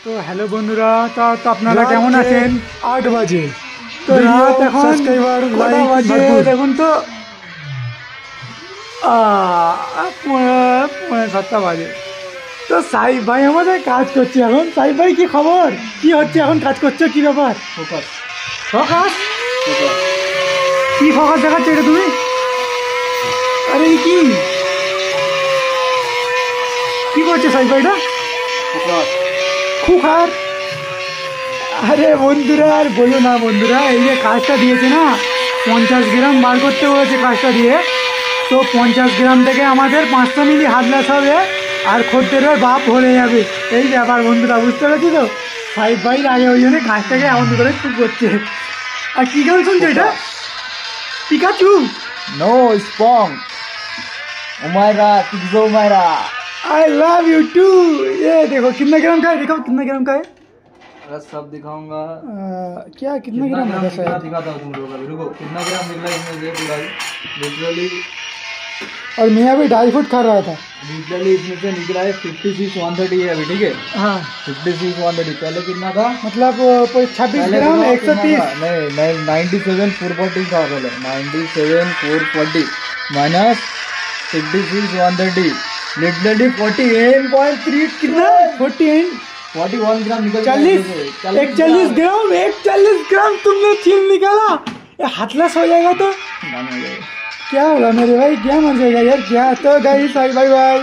তো হ্যালো বন্ধুরা, তো আপনারা কেমন আছেন? 8 বাজে। তো রাত এখন কটা বাজে দেখুন তো, 7টা বাজে। তো সাইফ ভাই আমাদের কাজ করছে এখন। সাইফ ভাই কি খবর, কি হচ্ছে এখন, কাজ করছো কি ব্যাপার? ফোকাস ফোকাস কি ফোকাস দেখাচ্ছে এটা তুমি? আরে কি কি করছে সাইফ ভাই এটা? খুখার। আরে বন্ধুরা আর বলো না বন্ধুরা, এই যে কাজটা দিয়েছে না, 50 গ্রাম বার করতে বলেছে কাজটা দিয়ে। তো 50 গ্রাম থেকে আমাদের 500 মিলি হাতলাস হবে আর খদ্দেরের বাপ ভরে যাবে। এই ব্যাপার বন্ধুরা, বুঝতে পেরেছি তো? ফাইভ ভাইয়ের আগে ওই জন্য কাজটাকে এমন করে খুব করছে। আর কি গান শুনছো এটা? Pikachu? No sponge Umaira kids Umaira. I love you too. ये देखो कितना ग्राम का है, देखो कितना ग्राम का है। सब दिखाऊंगा। क्या कितना ग्राम है? दिखाता हूँ तुम लोगों को, रुको। कितना ग्राम निकला इसमें से पूरा लिटरली। और मैं अभी ड्राई फ्रूट खा रहा था। लिटरली इसमें से निकला है 56 130 है अभी, ठीक है? हाँ 56 130। पहले कितना था? मतलब 26 ग्राम 130 नहीं 97 440 था पहले। 97 440 माइनस 56 130, लिटरली 48.3 कितना? 41 ग्राम निकल 40 ग्राम तुमने छीन निकाला। ये हाथलस हो जाएगा तो क्या होगा मेरे भाई, क्या मर जाएगा यार क्या। तो गाइस बाय बाय।